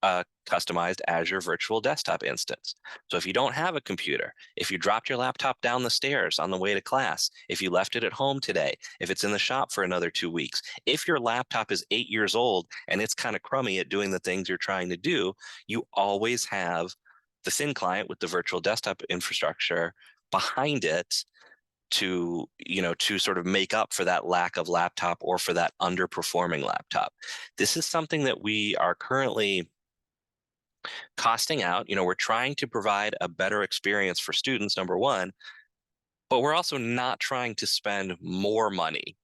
a customized Azure Virtual Desktop instance. So if you don't have a computer, if you dropped your laptop down the stairs on the way to class, if you left it at home today, if it's in the shop for another 2 weeks, if your laptop is 8 years old and it's kind of crummy at doing the things you're trying to do, you always have the thin client with the virtual desktop infrastructure behind it to sort of make up for that lack of laptop or for that underperforming laptop. This is something that we are currently costing out. We're trying to provide a better experience for students, number one, but we're also not trying to spend more money.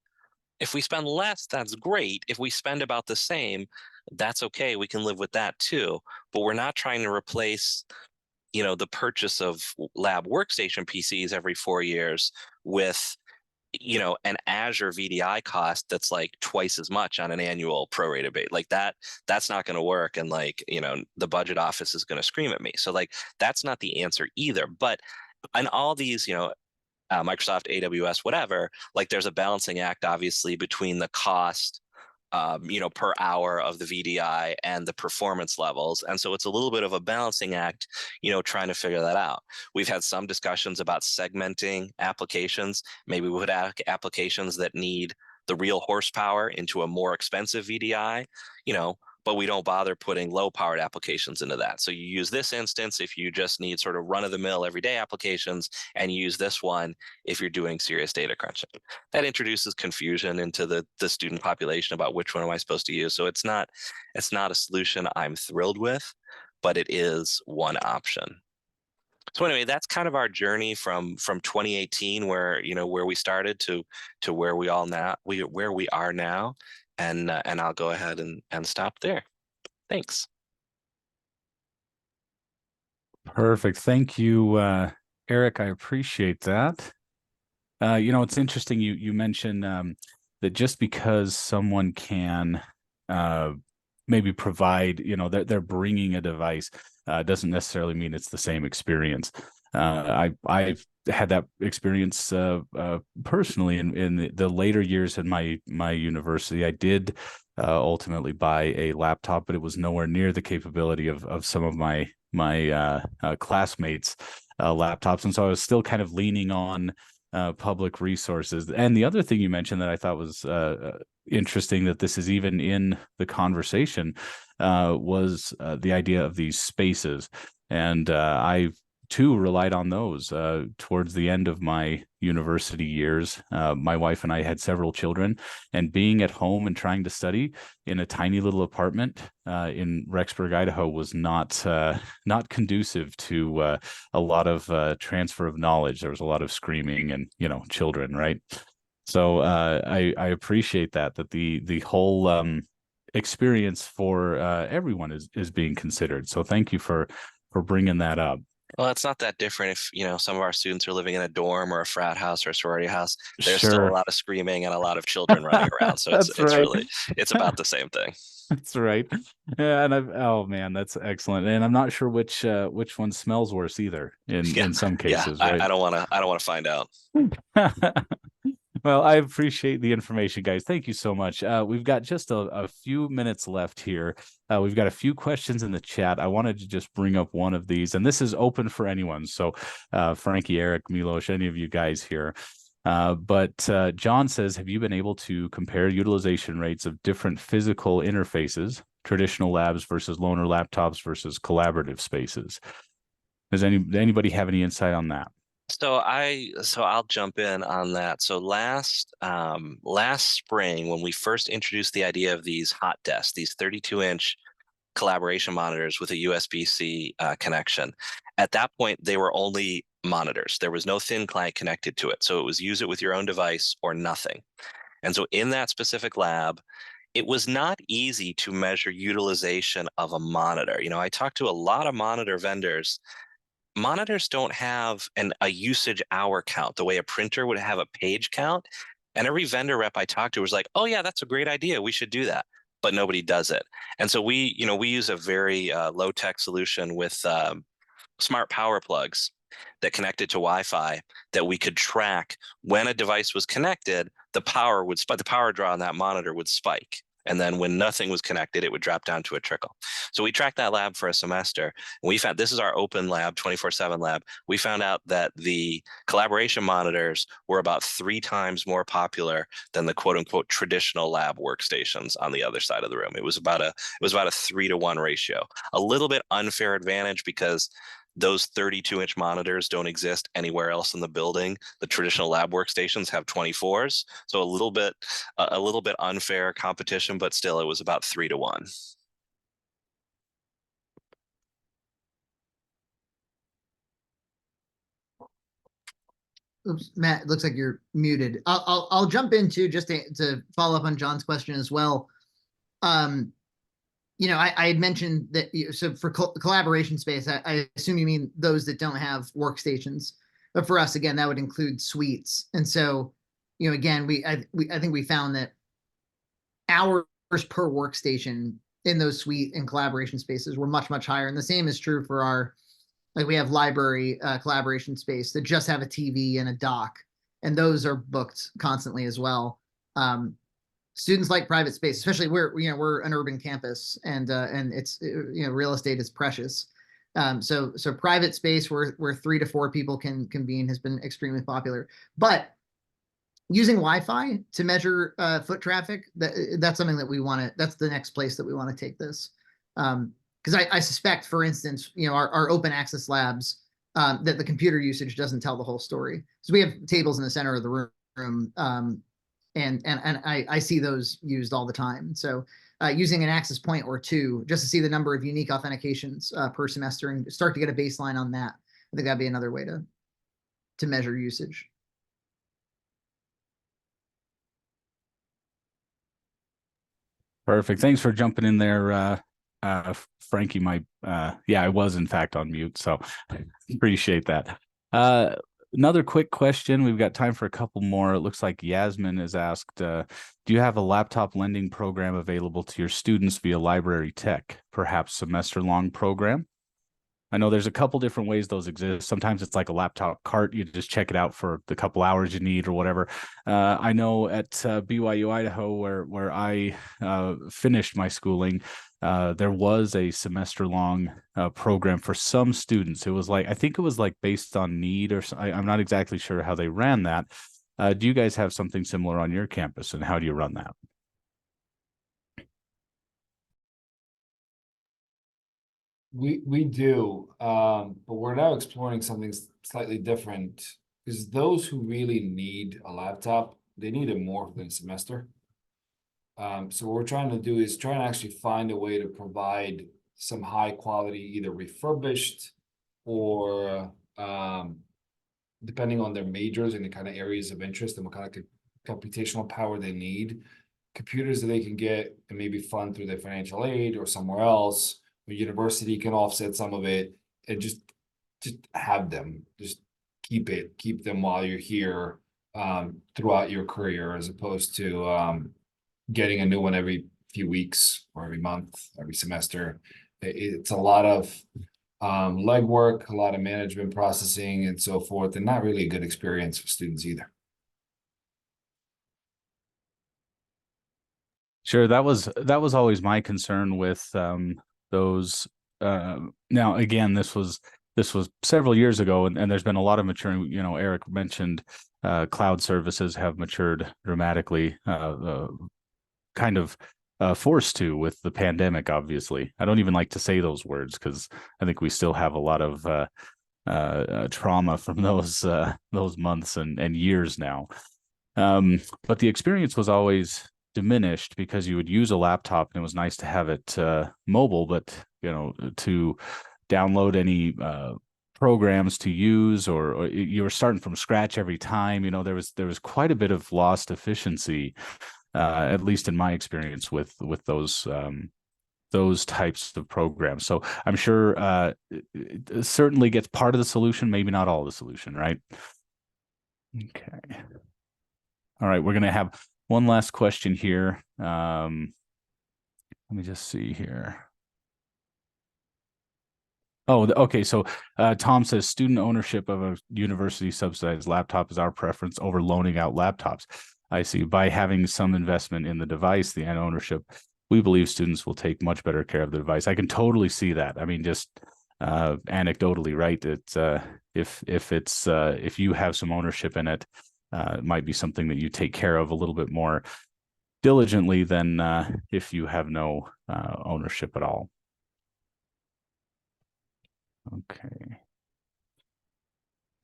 If we spend less, that's great. If we spend about the same, that's okay. We can live with that too. But we're not trying to replace, the purchase of lab workstation PCs every 4 years with, an Azure VDI cost that's like twice as much on an annual prorated base. Like that's not going to work. And the budget office is going to scream at me. So that's not the answer either. But on all these, Microsoft, AWS, whatever, there's a balancing act, obviously, between the cost, per hour of the VDI and the performance levels. And so it's a little bit of a balancing act, trying to figure that out. We've had some discussions about segmenting applications. Maybe we would add applications that need the real horsepower into a more expensive VDI, but we don't bother putting low-powered applications into that. So you use this instance if you just need sort of run-of-the-mill everyday applications, and you use this one if you're doing serious data crunching. That introduces confusion into the student population about which one am I supposed to use. So it's not a solution I'm thrilled with, but it is one option. So anyway, that's kind of our journey from 2018, where we started to where we are now. And I'll go ahead and stop there. Thanks. Perfect. Thank you, Eric. I appreciate that. It's interesting you mentioned that just because someone can maybe provide, they're bringing a device, doesn't necessarily mean it's the same experience. I've had that experience personally in the later years in my university. I did ultimately buy a laptop, but it was nowhere near the capability of some of my classmates' laptops, and so I was still kind of leaning on public resources. And the other thing you mentioned that I thought was interesting, that this is even in the conversation, was the idea of these spaces. And I too relied on those towards the end of my university years. My wife and I had several children, and being at home and trying to study in a tiny little apartment in Rexburg, Idaho, was not conducive to a lot of transfer of knowledge. There was a lot of screaming and children, right? So I appreciate that the whole experience for everyone is being considered. So thank you for bringing that up. Well, it's not that different if, some of our students are living in a dorm or a frat house or a sorority house. There's Sure. still a lot of screaming and a lot of children running around. So it's right. really, it's about the same thing. That's right. Yeah, and oh man, that's excellent. And I'm not sure which one smells worse either in some cases, right? I don't want to find out. Well, I appreciate the information, guys. Thank you so much. We've got just a few minutes left here. We've got a few questions in the chat. I wanted to just bring up one of these, and this is open for anyone. So Frankie, Eric, Milos, any of you guys here. But John says, have you been able to compare utilization rates of different physical interfaces, traditional labs versus loaner laptops versus collaborative spaces? Does anybody have any insight on that? So I'll jump in on that. So last spring, when we first introduced the idea of these hot desks, these 32-inch collaboration monitors with a USB-C connection, at that point they were only monitors. There was no thin client connected to it. So it was use it with your own device or nothing. And so in that specific lab, it was not easy to measure utilization of a monitor. You know, I talked to a lot of monitor vendors. Monitors don't have a usage hour count the way a printer would have a page count. And every vendor rep I talked to was like, oh yeah, that's a great idea. We should do that. But nobody does it. And so we use a very low tech solution with smart power plugs that connected to Wi-Fi that we could track when a device was connected, the power would spike, the power draw on that monitor would spike. And then when nothing was connected, it would drop down to a trickle. So we tracked that lab for a semester. And we found, this is our open lab, 24/7 lab. We found out that the collaboration monitors were about 3 times more popular than the quote unquote traditional lab workstations on the other side of the room. It was about a 3-to-1 ratio. A little bit unfair advantage because those 32-inch monitors don't exist anywhere else in the building. The traditional lab workstations have 24s, so a little bit unfair competition, but still it was about 3-to-1. Oops, Matt, it looks like you're muted. I'll jump into just to follow up on John's question as well. You know, I had mentioned that, so for collaboration space, I assume you mean those that don't have workstations. But for us, again, that would include suites. And so, you know, again, I think we found that hours per workstation in those suite and collaboration spaces were much, much higher. And the same is true for our, like we have library collaboration space that just have a TV and a dock. And those are booked constantly as well. Students like private space, especially we're an urban campus, and it's real estate is precious. So private space where 3 to 4 people can convene has been extremely popular. But using Wi-Fi to measure foot traffic, that's something that we want to. That's the next place that we want to take this. Because I suspect, for instance, our open access labs, that the computer usage doesn't tell the whole story. So we have tables in the center of the room. And I see those used all the time. So using an access point or 2 just to see the number of unique authentications per semester and start to get a baseline on that. I think that'd be another way to measure usage. Perfect. Thanks for jumping in there, Frankie. I was in fact on mute, so appreciate that. Another quick question. We've got time for a couple more. It looks like Yasmin has asked, do you have a laptop lending program available to your students via Library Tech, perhaps semester-long program? I know there's a couple different ways those exist. Sometimes it's like a laptop cart. You just check it out for the couple hours you need or whatever. I know at BYU Idaho, where I finished my schooling, there was a semester-long program for some students. It was I think it was based on need, or I'm not exactly sure how they ran that. Do you guys have something similar on your campus, and how do you run that? We do, but we're now exploring something slightly different, because those who really need a laptop, they need it more than a semester. So what we're trying to do is try and actually find a way to provide some high quality, either refurbished or depending on their majors and the kind of areas of interest and what kind of computational power they need, computers that they can get and maybe fund through their financial aid or somewhere else. The university can offset some of it, and just have them, just keep them while you're here throughout your career, as opposed to getting a new one every few weeks or every month, every semester. It's a lot of legwork, a lot of management processing and so forth, and not really a good experience for students either. Sure, that was always my concern with those. Now, again, this was several years ago, and there's been a lot of maturing. Eric mentioned cloud services have matured dramatically, kind of forced to with the pandemic. Obviously, I don't even like to say those words because I think we still have a lot of trauma from those months and years now. But the experience was always diminished because you would use a laptop and it was nice to have it mobile, but to download any programs to use, or you were starting from scratch every time. You know, there was quite a bit of lost efficiency, at least in my experience with those types of programs. So I'm sure it certainly gets part of the solution, maybe not all the solution, right? Okay. All right, we're going to have one last question here. Let me just see here. Oh, okay. So Tom says student ownership of a university subsidized laptop is our preference over loaning out laptops. I see. By having some investment in the device, the ownership, we believe students will take much better care of the device. I can totally see that. I mean, just anecdotally, right? If you have some ownership in it, it might be something that you take care of a little bit more diligently than if you have no ownership at all. Okay.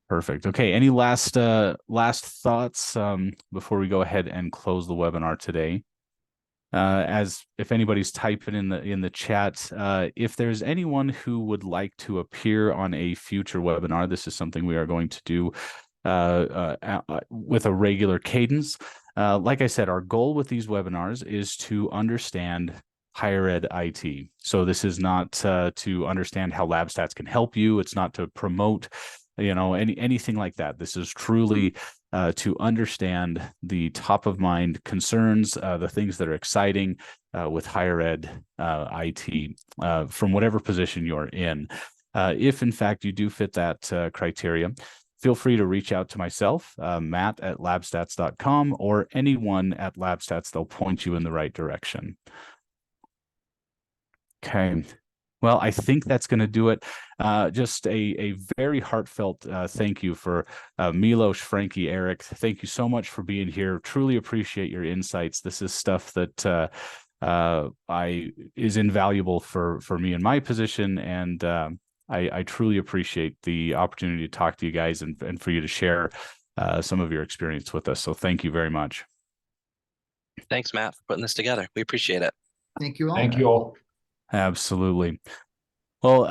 Perfect. Okay. Any last thoughts before we go ahead and close the webinar today? As if anybody's typing in the chat, if there's anyone who would like to appear on a future webinar, this is something we are going to do with a regular cadence. Like I said, our goal with these webinars is to understand higher ed IT. So this is not to understand how LabStats can help you. It's not to promote, anything like that. This is truly to understand the top of mind concerns, the things that are exciting with higher ed IT from whatever position you're in. If in fact you do fit that criteria, feel free to reach out to myself, Matt at labstats.com, or anyone at LabStats. They'll point you in the right direction. Okay. Well, I think that's going to do it. Just a very heartfelt thank you for Milos, Frankie, Eric. Thank you so much for being here. Truly appreciate your insights. This is stuff that is invaluable for me in my position, and I truly appreciate the opportunity to talk to you guys and for you to share some of your experience with us. So thank you very much. Thanks, Matt, for putting this together. We appreciate it. Thank you all. Thank you all. Absolutely. Well,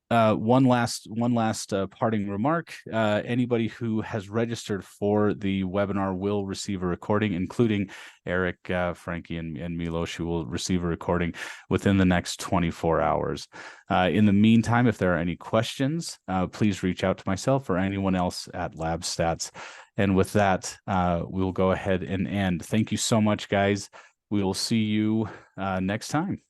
one last parting remark. Anybody who has registered for the webinar will receive a recording, including Eric, Frankie, and Milos, who will receive a recording within the next 24 hours. In the meantime, if there are any questions, please reach out to myself or anyone else at LabStats. And with that, we'll go ahead and end. Thank you so much, guys. We will see you next time.